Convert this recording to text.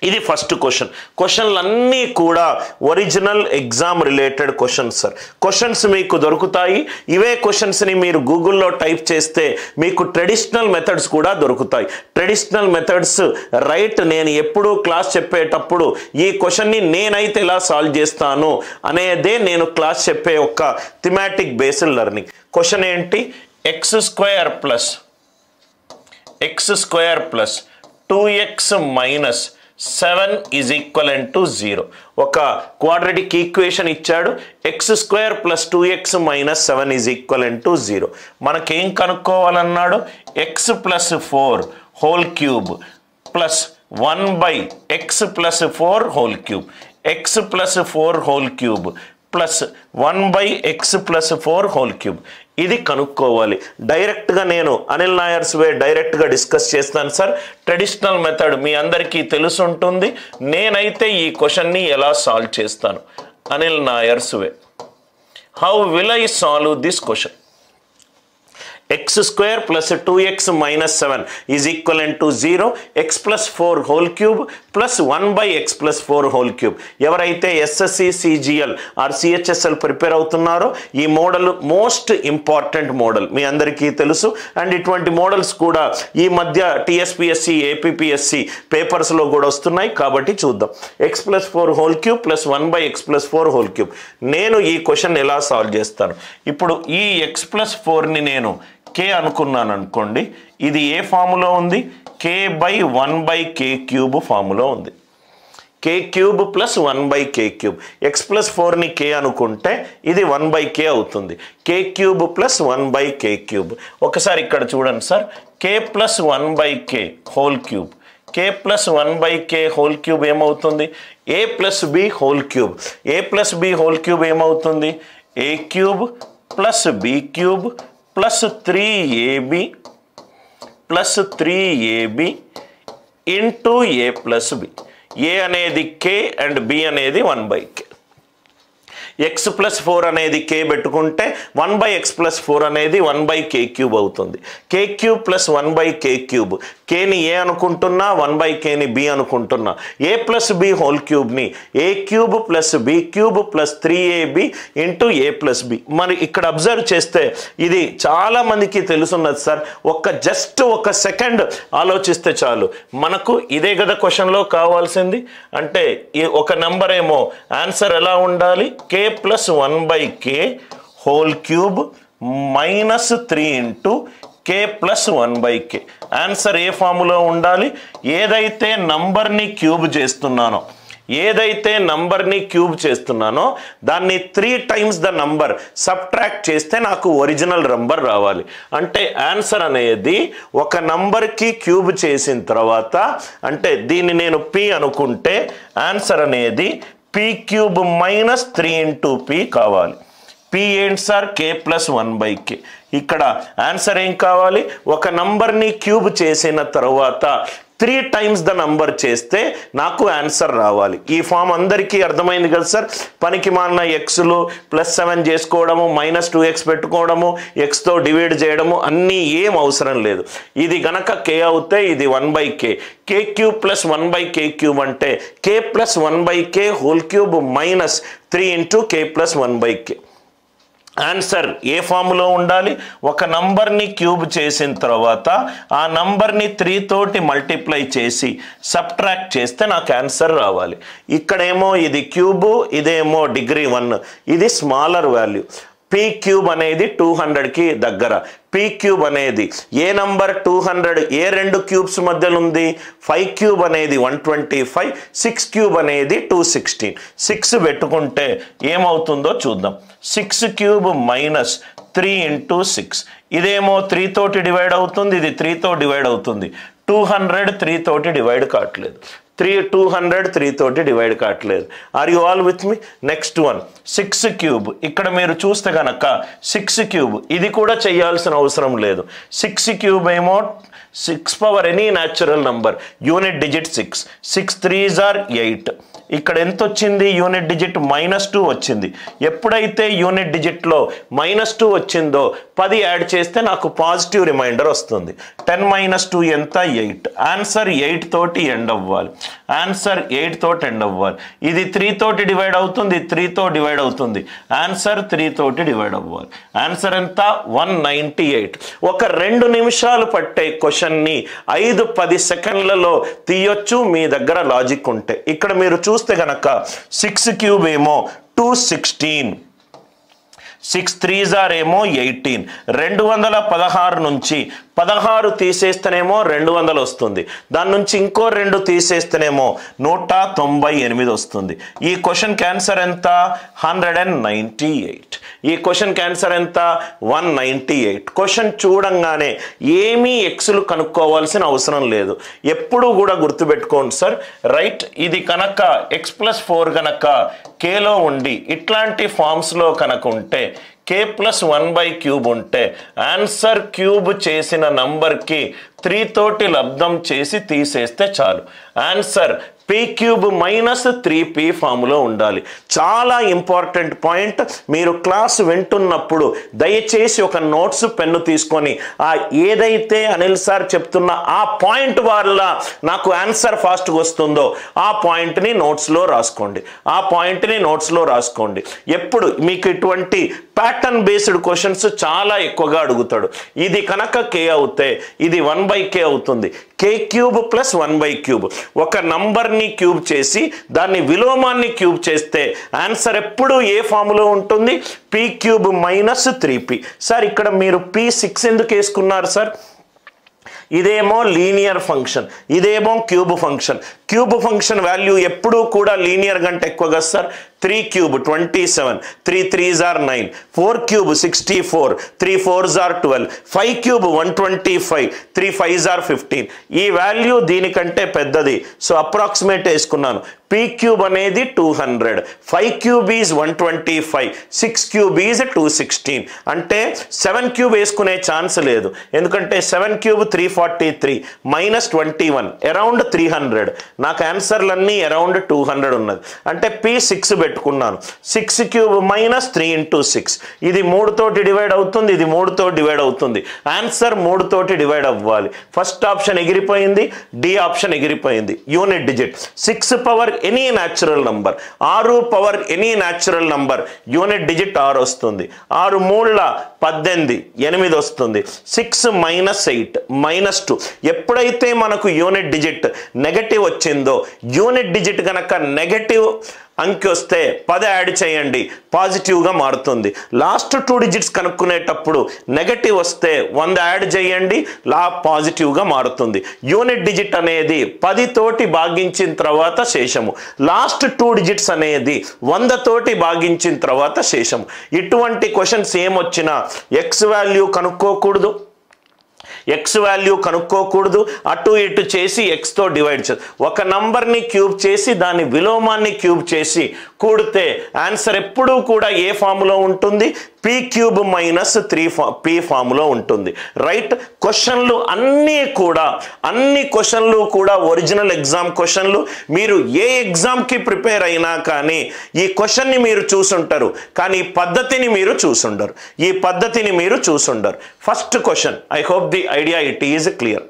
ఇది ఫస్ట్ క్వశ్చన్లన్నీ కూడా original exam related questions sir. Questions మీకు దొరుకుతాయి. ఇవే క్వశ్చన్స్ని మీరు గూగుల్లో టైప్ చేస్తే మీకు ట్రెడిషనల్ మెథడ్స్ కూడా దొరుకుతాయి. ట్రెడిషనల్ మెథడ్స్ రైట్, నేను ఎప్పుడూ క్లాస్ చెప్పేటప్పుడు ఈ క్వశ్చన్ని నేనైతే ఎలా సాల్వ్ చేస్తాను అనేదే నేను క్లాస్ చెప్పే ఒక థిమాటిక్ బేస్డ్ లెర్నింగ్. క్వశ్చన్ ఏంటి? X square plus 2x minus 7 is equivalent to 0. ఒక క్వాడ్రాటిక్ ఈక్వేషన్ ఇచ్చాడు. X square plus 2x minus 7 is equivalent to 0. మనకేం కనుక్కోవాలన్నాడు? X plus 4 whole cube plus 1/x plus 4 whole cube, x plus 4 whole cube plus 1/x plus 4 whole cube. ఇది కనుక్కోవాలి. డైరెక్ట్గా నేను అనిల్ నాయర్స్ వే డైరెక్ట్గా discuss చేస్తాను సార్. ట్రెడిషనల్ మెథడ్ మీ అందరికీ తెలుసుంటుంది. నేనైతే ఈ క్వశ్చన్ని ఎలా సాల్వ్ చేస్తాను? Anil Nair's way. How will I solve this question? x square plus 2x minus 7 is equivalent to 0. x plus 4 whole cube plus 1/x plus 4 whole cube. ఎవరైతే SSC CGL or CHSL prepare అవుతున్నారో ఈ model most important model మీ అందరికీ తెలుసు. And ఇటువంటి models కూడా ఈ మధ్య టీఎస్పిఎస్సి ఏపీపీఎస్సి పేపర్స్లో కూడా వస్తున్నాయి. కాబట్టి చూద్దాం. x plus 4 whole cube plus 1/x plus 4 whole cube. నేను ఈ క్వశ్చన్ ఎలా సాల్వ్ చేస్తాను? ఇప్పుడు ఈ x plus 4ని నేను k అనుకున్నాను అనుకోండి. ఇది ఏ ఫార్ములో ఉంది? k/1/k³ ఫార్ములో ఉంది. k³ plus 1/k³. x plus 4ని k అనుకుంటే ఇది 1/k అవుతుంది. k³ plus 1/k³. ఒకసారి ఇక్కడ చూడండి sir. k plus 1/k whole cube, k plus 1/k whole cube ఏమవుతుంది? a plus b whole cube. a plus b whole cube ఏమవుతుంది? a³ plus b³ plus 3ab plus 3ab into a plus b. a అనేది k and b అనేది 1/k. x plus 4 అనేది k పెట్టుకుంటే 1/x plus 4 అనేది 1/k³ అవుతుంది. k³ plus 1/k³. kని a అనుకుంటున్నా, 1/kని b అనుకుంటున్నా. a ప్లస్ b హోల్ క్యూబ్ని a³ plus b³ plus 3ab into a plus b. మరి ఇక్కడ అబ్జర్వ్ చేస్తే ఇది చాలా మందికి తెలుసున్నది సార్. జస్ట్ ఒక సెకండ్ ఆలోచిస్తే చాలు. మనకు ఇదే కదా క్వశ్చన్లో కావాల్సింది. అంటే ఒక నెంబర్ ఏమో ఆన్సర్ ఎలా ఉండాలి? k plus 1/k whole cube minus 3 into k plus 1/k. Answer ఏ ఫార్ములో ఉండాలి? ఏదైతే నంబర్ని క్యూబ్ చేస్తున్నానో దాన్ని 3 టైమ్స్ ద నంబర్ సబ్ట్రాక్ట్ చేస్తే నాకు ఒరిజినల్ నంబర్ రావాలి. అంటే ఆన్సర్ అనేది ఒక నంబర్కి క్యూబ్ చేసిన తర్వాత, అంటే దీన్ని నేను p అనుకుంటే ఆన్సర్ అనేది p³ మైనస్ 3 ఇంటూ p కావాలి. p ఏంటి సార్? k plus 1/k. ఇక్కడ ఆన్సర్ ఏం కావాలి? ఒక నంబర్ని క్యూబ్ చేసిన తర్వాత 3 టైమ్స్ ద నంబర్ చేస్తే నాకు ఆన్సర్ రావాలి. ఈ ఫామ్ అందరికీ అర్థమైంది కదా సార్? పనికి మాలిన ఎక్స్లు ప్లస్ 7 చేసుకోవడము, మైనస్ 2x పెట్టుకోవడము, ఎక్స్తో డివైడ్ చేయడము అన్నీ ఏం అవసరం లేదు. ఇది గనక k అవుతే ఇది 1/k. k³ ప్లస్ 1/k³ అంటే k plus 1/k whole cube minus 3 into k plus 1/k. Answer ఏ ఫామ్లో ఉండాలి? ఒక నంబర్ని క్యూబ్ చేసిన తర్వాత ఆ నంబర్ని 3 తోటి మల్టిప్లై చేసి సబ్ట్రాక్ట్ చేస్తే నాకు ఆన్సర్ రావాలి. ఇక్కడేమో ఇది క్యూబు, ఇదేమో డిగ్రీ 1, ఇది స్మాలర్ వాల్యూ. p³ అనేది 200కి దగ్గర. p³ అనేది ఏ నంబర్ 200 ఏ రెండు క్యూబ్స్ మధ్యలో ఉంది? 5³ అనేది 125, 6³ అనేది 216. 6 పెట్టుకుంటే ఏమవుతుందో చూద్దాం. 6³ మైనస్ 3 ఇంటూ 6. ఇదేమో 3 తోటి డివైడ్ అవుతుంది, ఇది 3తో డివైడ్ అవుతుంది. 200 3 తోటి డివైడ్ కావట్లేదు. 200 3 తోటి డివైడ్ కావట్లేదు. Are you all with me? Next one 6³ ఇక్కడ మీరు చూస్తే కనుక 6³ ఇది కూడా చేయాల్సిన అవసరం లేదు. 6³ ఏమో 6 power any natural number, unit digit 6. 6 3s are 8. ఇక్కడ ఎంత వచ్చింది? యూనిట్ డిజిట్ -2 వచ్చింది. ఎప్పుడైతే యూనిట్ డిజిట్లో -2 వచ్చిందో 10 యాడ్ చేస్తే నాకు పాజిటివ్ రిమైండర్ వస్తుంది. 10 - 2 ఎంత? 8. ఆన్సర్ 8 తోటి ఎండ్ అవ్వాలి. ఆన్సర్ 8 తోటి ఎండ్ అవ్వాలి. ఇది 3 తోటి డివైడ్ అవుతుంది, 3 తో డివైడ్ అవుతుంది, ఆన్సర్ 3 తోటి డివైడ్ అవ్వాలి. ఆన్సర్ ఎంత? 198. ఒక 2 నిమిషాలు పట్టే క్వశ్చన్ని 5-10 సెకండ్లలో తీయొచ్చు మీ దగ్గర లాజిక్ ఉంటే. ఇక్కడ మీరు చూస్తే గనక 6 క్యూబ్ ఏమో 216, 6 3s ఏమో 18. 216 నుంచి 16 తీసేస్తేనేమో 200 వస్తుంది. దాని నుంచి ఇంకో 2 తీసేస్తేనేమో 198 వస్తుంది. ఈ క్వశ్చన్ ఆన్సర్ ఎంత? 198. ఈ క్వశ్చన్ ఆన్సర్ ఎంత? 198. క్వశ్చన్ చూడంగానే ఏమీ ఎక్స్లు కనుక్కోవాల్సిన అవసరం లేదు. ఎప్పుడు కూడా గుర్తుపెట్టుకోండి సార్, రైట్. ఇది కనుక x+4 కనుక కేలో ఉండి ఇట్లాంటి ఫామ్స్లో కనుక ఉంటే k+1/క్యూబ్ ఉంటే ఆన్సర్ క్యూబ్ చేసిన నంబర్కి 3 తోటి లబ్ధం చేసి తీసేస్తే చాలు. ఆన్సర్ p³ - 3p ఫామ్లో ఉండాలి. చాలా ఇంపార్టెంట్ పాయింట్. మీరు క్లాస్ వింటున్నప్పుడు దయచేసి ఒక నోట్స్ పెన్ను తీసుకొని ఏదైతే అనిల్ సార్ చెప్తున్న ఆ పాయింట్ వల్ల నాకు ఆన్సర్ ఫాస్ట్గా వస్తుందో ఆ పాయింట్ని నోట్స్లో రాసుకోండి. ఆ పాయింట్ని నోట్స్లో రాసుకోండి. ఎప్పుడు మీకు ఇటువంటి ప్యాటర్న్ బేస్డ్ క్వశ్చన్స్ చాలా ఎక్కువగా అడుగుతాడు. ఇది కనుక k అవుతే ఇది 1/k అవుతుంది. k³ + 1/క్యూబ్. ఒక నంబర్ని క్యూబ్ చేసి దాన్ని విలోమాన్ని క్యూబ్ చేస్తే ఆన్సర్ ఎప్పుడు ఏ ఫామ్లో ఉంటుంది? p³ - 3p. సార్ ఇక్కడ మీరు p6 ఎందుకు వేసుకున్నారు సార్? ఇదేమో లీనియర్ ఫంక్షన్, ఇదేమో cube function. Cube function value ఎప్పుడూ కూడా లీనియర్ కంటే ఎక్కువ కదా సార్. 3³ 27, 3 3s 9, 4³ 64, 3 4s 12, 5³ 125, 3 5s 15. ఈ వాల్యూ దీనికంటే పెద్దది. సో అప్రాక్సిమేట్ వేసుకున్నాను. p³ అనేది 200, 5³ is 125, 6³ is 216. అంటే 7³ వేసుకునే ఛాన్స్ లేదు. ఎందుకంటే 7³ 343 -21 అరౌండ్ 300. నాకు ఆన్సర్లన్నీ అరౌండ్ 200 ఉన్నది. అంటే p6 పెట్టుకున్నాను. 6³ - 3 × 6. ఇది 3 తోటి డివైడ్ అవుతుంది, ఇది 3 తోటి డివైడ్ అవుతుంది. ఆన్సర్ 3 తోటి డివైడ్ అవ్వాలి. ఫస్ట్ ఆప్షన్ ఎగిరిపోయింది, డి ఆప్షన్ ఎగిరిపోయింది. Unit digit 6 power any natural number, 6 power any natural number, unit digit 6 వస్తుంది. 6 3 18, 8 వస్తుంది. 6 - 8 -2. ఎప్పుడైతే మనకు యూనిట్ డిజిట్ నెగటివ్ వచ్చిందో, యూనిట్ డిజిట్ కనుక నెగటివ్ అంకె వస్తే 10 యాడ్ చేయండి, పాజిటివ్గా మారుతుంది. లాస్ట్ 2 డిజిట్స్ కనుక్కునేటప్పుడు నెగటివ్ వస్తే 100 యాడ్ చేయండి, పాజిటివ్గా మారుతుంది. యూనిట్ డిజిట్ అనేది 10 తోటి భాగించిన తర్వాత శేషము. లాస్ట్ 2 డిజిట్స్ అనేది 100 తోటి భాగించిన తర్వాత శేషము. ఇటువంటి క్వశ్చన్స్ ఏమొచ్చినా ఎక్స్ వాల్యూ కనుక్కోకూడదు, ఎక్స్ వాల్యూ కనుక్కోకూడదు, అటు ఇటు చేసి ఎక్స్తో డివైడ్ చేసి ఒక నంబర్ని క్యూబ్ చేసి దాని విలోమాన్ని క్యూబ్ చేసి కూడితే ఆన్సర్ ఎప్పుడూ కూడా ఏ ఫామ్లో ఉంటుంది? p³ - 3p ఫామ్లో ఉంటుంది. రైట్. క్వశ్చన్లు అన్ని క్వశ్చన్లు కూడా ఒరిజినల్ ఎగ్జామ్ క్వశ్చన్లు. మీరు ఏ ఎగ్జామ్కి ప్రిపేర్ అయినా కానీ ఈ క్వశ్చన్ని మీరు చూసుంటారు, కానీ ఈ పద్ధతిని మీరు చూసుండరు. First question, I hope the idea it is clear.